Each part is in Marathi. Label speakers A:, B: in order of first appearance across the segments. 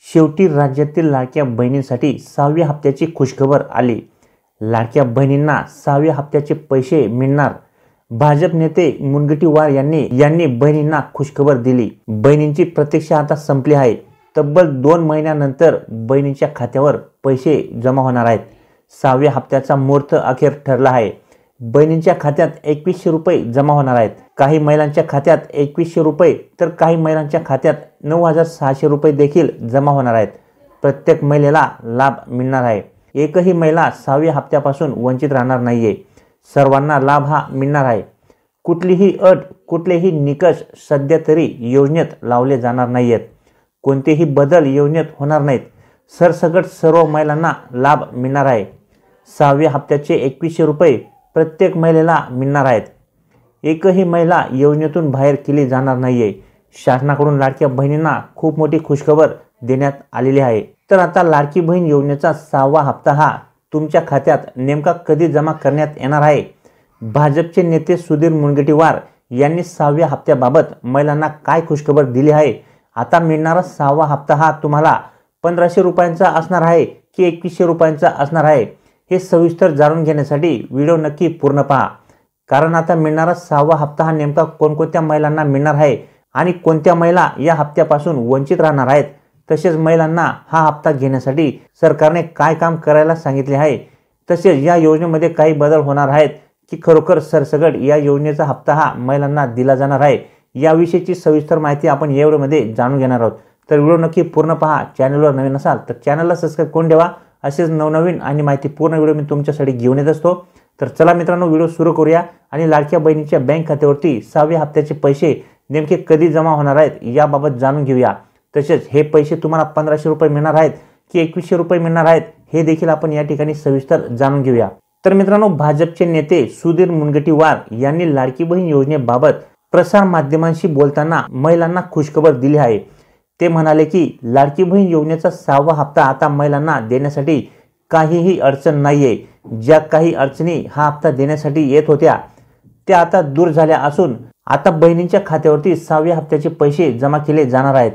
A: शेवटी राज्यातील लाडक्या बहिणींसाठी 6व्या हप्त्याची खुशखबर आली। लाडक्या बहिणींना 6व्या हप्त्याचे पैसे मिळणार। भाजप नेते मुनगंटीवार यांनी बहिणींना खुशखबर दिली। बहिणींची प्रतीक्षा आता संपली आहे। तब्बल 2 महिन्यानंतर बहिणींच्या खात्यावर पैसे जमा होणार आहेत। 6व्या हप्त्याचा मुहूर्त अखेर ठरला आहे। बहिणींच्या खात्यात 2100 रुपये जमा होणार आहेत। काही महिलांच्या खात्यात 2100 रुपये तर काही महिलांच्या खात्यात 9600 रुपये देखील जमा होणार आहेत। प्रत्येक महिलेला लाभ मिळणार आहे। एकही महिला 6व्या हप्त्यापासून वंचित राहणार नाहीये। सर्वांना लाभ हा मिळणार आहे। कुठलीही अट, कुठलेही निकष सध्या तरी योजनेत लावले जाणार नाहीयेत। कोणतेही बदल योजनेत होणार नाहीत। सरसकट सर्व महिलांना लाभ मिळणार आहे। 6व्या हप्त्याचे 2100 रुपये प्रत्येक महिलेला मिळणार आहेत। एकही महिला योजनेतून बाहेर केली जाणार नाहीये। शासनाकडून लाडक्या बहिणींना खूप मोठी खुशखबर देण्यात आलेली आहे। तर आता लाडकी बहीण योजनेचा 6वा हप्ता हा तुमच्या खात्यात नेमका कधी जमा करण्यात येणार आहे? भाजपचे नेते सुधीर मुनगंटीवार यांनी 6व्या हप्त्याबाबत महिलांना काय खुशखबर दिली आहे? आता मिळणारा 6वा हप्ता हा तुम्हाला 1500 रुपयांचा असणार आहे की 2100 रुपयांचा असणार आहे? हे सविस्तर जाणून घेण्यासाठी व्हिडिओ नक्की पूर्ण पहा। कारण आता मिळणारा 6वा हप्ता हा नेमका कोणकोणत्या महिलांना मिळणार आहे आणि कोणत्या महिला या हप्त्यापासून वंचित राहणार आहेत, तसेच महिलांना हा हप्ता घेण्यासाठी सरकारने काय काम करायला सांगितले आहे, तसेच या योजनेमध्ये काही बदल होणार आहेत की खरोखर सरसकट या योजनेचा हप्ता हा महिलांना दिला जाणार आहे, याविषयीची सविस्तर माहिती आपण या व्हिडिओमध्ये जाणून घेणार आहोत। तर व्हिडिओ नक्की पूर्ण पहा। चॅनलवर नवीन असाल तर चॅनलला सबस्क्राइब करून ठेवा। असेच नवनवीन आणि माहितीपूर्ण व्हिडिओ मी तुमच्यासाठी घेऊन येत असतो। तर चला मित्रांनो, व्हिडिओ सुरू करूया आणि लाडक्या बहिणीच्या बँक खात्यावरती 6व्या हप्त्याचे पैसे नेमके कधी जमा होणार आहेत याबाबत जाणून घेऊया। तसेच हे पैसे तुम्हाला 1500 रुपये मिळणार आहेत की 2100 रुपये मिळणार आहेत हे देखील आपण या ठिकाणी सविस्तर जाणून घेऊया। तर मित्रांनो, भाजपचे नेते सुधीर मुनगंटीवार यांनी लाडकी बहीण योजनेबाबत प्रसार माध्यमांशी बोलताना महिलांना खुशखबर दिली आहे। ते म्हणाले की लाडकी बहीण योजनेचा 6वा हप्ता आता महिलांना देण्यासाठी काहीही अडचण नाहीये। ज्या काही अडचणी हा हप्ता देण्यासाठी येत होत्या त्या आता दूर झाल्या असून आता बहिणींच्या खात्यावरती 6व्या हप्त्याचे पैसे जमा केले जाणार आहेत।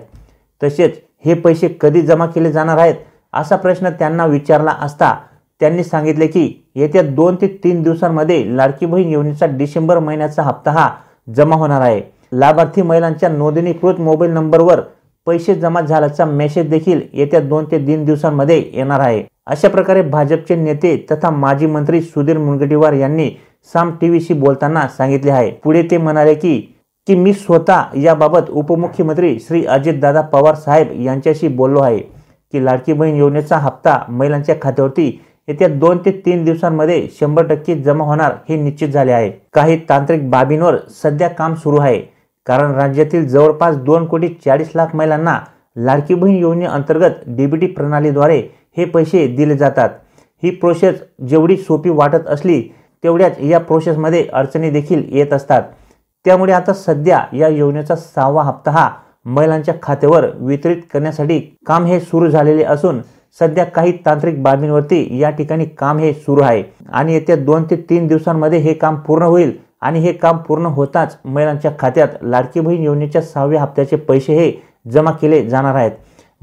A: तसेच हे पैसे कधी जमा केले जाणार आहेत असा प्रश्न त्यांना विचारला असता त्यांनी सांगितले की येत्या 2 ते 3 दिवसांमध्ये लाडकी बहीण योजनेचा डिसेंबर महिन्याचा हप्ता हा जमा होणार आहे। लाभार्थी महिलांच्या नोंदणीकृत मोबाईल नंबरवर पैसे जमा झाल्याचा मेसेज देखील येत्या 2 ते 3 दिवसांमध्ये येणार आहे। अशा प्रकारे भाजपचे नेते तथा माजी मंत्री सुधीर मुनगंटीवार यांनी साम टीव्हीशी बोलताना सांगितले आहे। पुढे ते म्हणाले की मी स्वतः याबाबत उपमुख्यमंत्री श्री अजितदादा पवार साहेब यांच्याशी बोललो आहे की लाडकी बहीण योजनेचा हप्ता महिलांच्या खात्यावरती येत्या 2 ते 3 दिवसांमध्ये 100% जमा होणार हे निश्चित झाले आहे। काही तांत्रिक बाबींवर सध्या काम सुरू आहे, कारण राज्यातील जवळपास 2,40,00,000 महिलांना लाडकी बहीण योजनेअंतर्गत डीबीटी प्रणालीद्वारे हे पैसे दिले जातात। ही प्रोसेस जेवढी सोपी वाटत असली तेवढ्याच या प्रोसेसमध्ये अडचणी देखील येत असतात। त्यामुळे आता सध्या या योजनेचा 6वा हप्ता हा महिलांच्या खात्यावर वितरित करण्यासाठी काम हे सुरू झालेले असून सध्या काही तांत्रिक बाबींवरती या ठिकाणी काम हे सुरू आहे आणि येत्या 2 ते 3 दिवसांमध्ये हे काम पूर्ण होईल आणि हे काम पूर्ण होताच महिलांच्या खात्यात लाडकी बहीण योजनेच्या 6व्या हप्त्याचे पैसे हे जमा केले जाणार आहेत।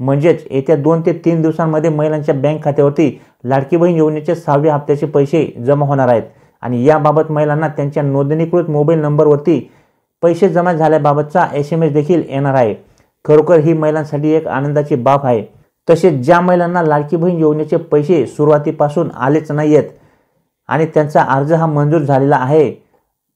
A: म्हणजेच येत्या 2 ते 3 दिवसांमध्ये महिलांच्या बँक खात्यावरती लाडकी बहीण योजनेच्या 6व्या हप्त्याचे पैसे जमा होणार आहेत आणि याबाबत महिलांना त्यांच्या नोंदणीकृत मोबाईल नंबरवरती पैसे जमा झाल्याबाबतचा SMS देखील येणार आहे। खरोखर ही महिलांसाठी एक आनंदाची बाब आहे। तसेच ज्या महिलांना लाडकी बहीण योजनेचे पैसे सुरुवातीपासून आलेच नाहीयेत आणि त्यांचा अर्ज हा मंजूर झालेला आहे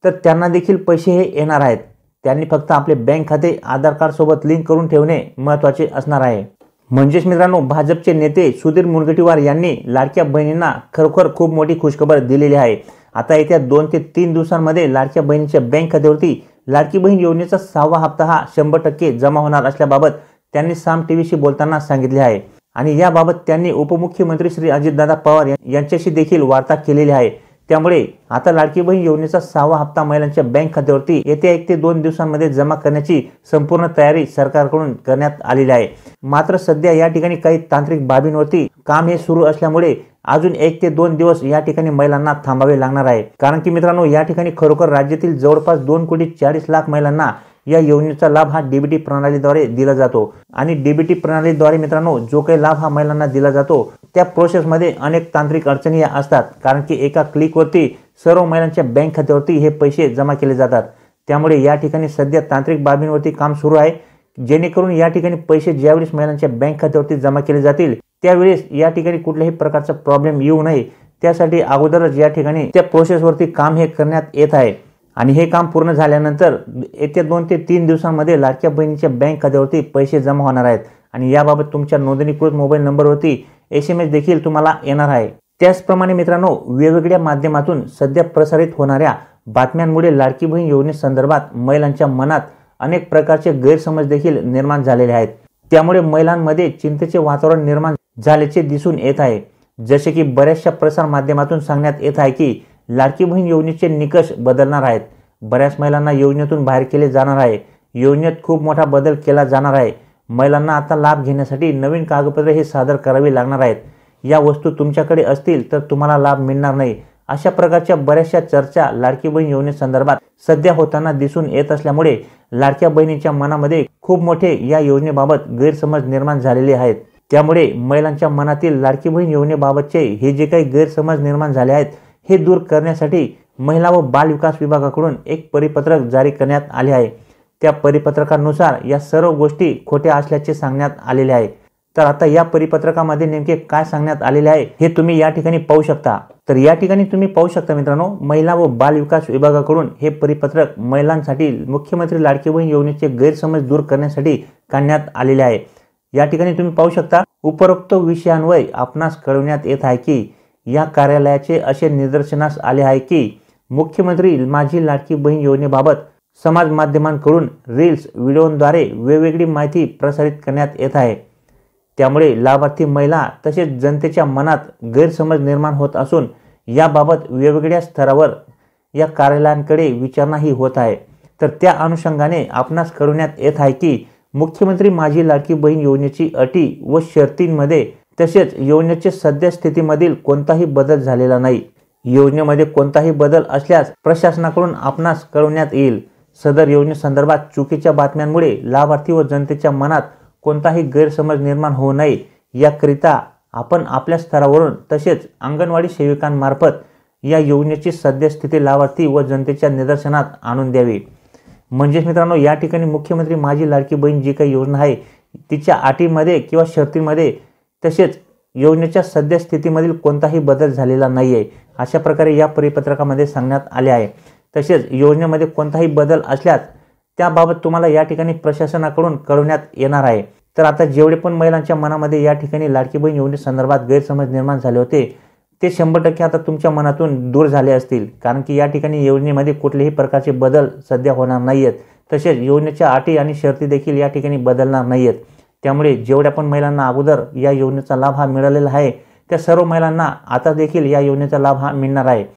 A: तर त्यांना देखील पैसे हे येणार आहेत। त्यांनी फक्त आपले बँक खाते आधार कार्ड सोबत लिंक करून ठेवणे महत्त्वाचे असणार आहे। म्हणजेच मित्रांनो, भाजपचे नेते सुधीर मुनगंटीवार यांनी लाडक्या बहिणींना खरोखर खूप मोठी खुशखबर दिलेली आहे। आता येत्या 2 ते 3 दिवसांमध्ये लाडक्या बहिणीच्या बँक खात्यावरती लाडकी बहीण योजनेचा 6वा हप्ता हा 100% जमा होणार असल्याबाबत त्यांनी साम टीव्हीशी बोलताना सांगितले आहे आणि याबाबत त्यांनी उपमुख्यमंत्री श्री अजितदादा पवार यांच्याशी देखील वार्ता केलेली आहे। त्यामुळे आता लाडकी बहीण योजनेचा 6वा हप्ता महिलांच्या बँक खात्यावरती येत्या 1 ते 2 दिवसांमध्ये जमा करण्याची संपूर्ण तयारी सरकारकडून करण्यात आलेली आहे। मात्र सध्या या ठिकाणी काही तांत्रिक बाबींवरती काम हे सुरू असल्यामुळे अजून 1 ते 2 दिवस या ठिकाणी महिलांना थांबावे लागणार आहे। कारण की मित्रांनो, या ठिकाणी खरोखर राज्यातील जवळपास 2,40,00,000 महिलांना या योजनेचा लाभ हा डीबीटी प्रणालीद्वारे दिला जातो आणि डीबीटी प्रणालीद्वारे मित्रांनो जो काही लाभ हा महिलांना दिला जातो त्या प्रोसेसमध्ये अनेक तांत्रिक अडचणी असतात, कारण की एका क्लिकवरती सर्व महिलांच्या बँक खात्यावरती हे पैसे जमा केले जातात। त्यामुळे या ठिकाणी सध्या तांत्रिक बाबींवरती काम सुरू आहे, जेणेकरून या ठिकाणी पैसे ज्यावेळेस महिलांच्या बँक खात्यावरती जमा केले जातील त्यावेळेस या ठिकाणी कुठल्याही प्रकारचा प्रॉब्लेम येऊ नये त्यासाठी अगोदरच या ठिकाणी त्या प्रोसेसवरती काम हे करण्यात येत आहे आणि हे काम पूर्ण झाल्यानंतर येत्या 2 ते 3 दिवसांमध्ये लाडक्या बहिणीच्या बँक खात्यावरती पैसे जमा होणार आहेत आणि याबाबत तुमच्या नोंदणीकृत मोबाईल नंबरवरती SMS देखील तुम्हाला येणार आहे। त्याचप्रमाणे मित्रांनो वेगवेगळ्या माध्यमातून सध्या प्रसारित होणाऱ्या बातम्यांमुळे लाडकी बहीण योजनेसंदर्भात महिलांच्या मनात अनेक प्रकारचे गैरसमज देखील निर्माण झालेले आहेत। त्यामुळे महिलांमध्ये चिंतेचे वातावरण निर्माण झाल्याचे दिसून येत आहे। जसे की बऱ्याचशा प्रसार माध्यमातून सांगण्यात येत आहे की लाडकी बहीण योजनेचे निकष बदलणार आहेत, बऱ्याच महिलांना योजनेतून बाहेर केले जाणार आहे, योजनेत खूप मोठा बदल केला जाणार आहे, महिलांना आता लाभ घेण्यासाठी नवीन कागदपत्रे हे सादर करावी लागणार आहेत, या वस्तू तुमच्याकडे असतील तर तुम्हाला लाभ मिळणार नाही, अशा प्रकारच्या बऱ्याचशा चर्चा लाडकी बहीण योजनेसंदर्भात सध्या होताना दिसून येत असल्यामुळे लाडक्या बहिणीच्या मनामध्ये खूप मोठे या योजनेबाबत गैरसमज निर्माण झालेले आहेत। त्यामुळे महिलांच्या मनातील लाडकी बहीण योजनेबाबतचे हे जे काही गैरसमज निर्माण झाले आहेत हे दूर करण्यासाठी महिला व बाल विकास विभागाकडून एक परिपत्रक जारी करण्यात आले आहे। त्या परिपत्रकानुसार या सर्व गोष्टी खोट्या असल्याचे सांगण्यात आलेले आहे। तर आता या परिपत्रकामध्ये नेमके काय सांगण्यात आलेले आहे हे तुम्ही या ठिकाणी पाहू शकता। तर या ठिकाणी तुम्ही पाहू शकता मित्रांनो, महिला व बाल विकास विभागाकडून हे परिपत्रक महिलांसाठी मुख्यमंत्री लाडकी बहीण योजनेचे गैरसमज दूर करण्यासाठी काढण्यात आलेले आहे। या ठिकाणी तुम्ही पाहू शकता, उपरोक्त विषयांवर आपणास कळवण्यात येत आहे की या कार्यालयाचे असे निदर्शनास आले आहे की मुख्यमंत्री माझी लाडकी बहीण योजनेबाबत समाज माध्यमांकडून रील्स व्हिडिओद्वारे वेगवेगळी माहिती प्रसारित करण्यात येत आहे। त्यामुळे लाभार्थी महिला तसेच जनतेच्या मनात गैरसमज निर्माण होत असून याबाबत वेगवेगळ्या स्तरावर या कार्यालयांकडे विचारणाही होत आहे। तर त्या अनुषंगाने आपणास कळवण्यात येत आहे की मुख्यमंत्री माझी लाडकी बहीण योजनेची अटी व शर्तींमध्ये तसेच योजनेच्या सद्यस्थितीमधील कोणताही बदल झालेला नाही। योजनेमध्ये कोणताही बदल असल्यास प्रशासनाकडून आपणास कळवण्यात येईल। सदर योजनेसंदर्भात चुकीच्या बातम्यांमुळे लाभार्थी व जनतेच्या मनात कोणताही गैरसमज निर्माण होऊ नये याकरिता आपण आपल्या स्तरावरून तसेच अंगणवाडी सेविकांमार्फत या योजनेची सद्यस्थिती लाभार्थी व जनतेच्या निदर्शनात आणून द्यावी। म्हणजेच मित्रांनो या ठिकाणी मुख्यमंत्री माझी लाडकी बहीण जी काही योजना आहे तिच्या अटीमध्ये किंवा शर्तींमध्ये तसेच योजनेच्या सद्यस्थितीमधील कोणताही बदल झालेला नाहीये अशा प्रकारे या परिपत्रकामध्ये सांगण्यात आले आहे। तसेच योजनेमध्ये कोणताही बदल असल्यास त्याबाबत तुम्हाला या ठिकाणी प्रशासनाकडून कळवण्यात येणार आहे। तर आता जेवढे पण महिलांच्या मनामध्ये या ठिकाणी लाडकी बहीण योजनेसंदर्भात गैरसमज निर्माण झाले होते ते 100% आता तुमच्या मनातून दूर झाले असतील, कारण की या ठिकाणी योजनेमध्ये कुठल्याही प्रकारचे बदल सध्या होणार नाहीयेत। तसेच योजनेच्या अटी आणि शर्ती देखील या ठिकाणी बदलणार नाहीयेत। त्यामुळे जेवढ्या पण महिलांना अगोदर या योजनेचा लाभ हा मिळालेला आहे त्या सर्व महिलांना आता देखील या योजनेचा लाभ हा मिळणार आहे।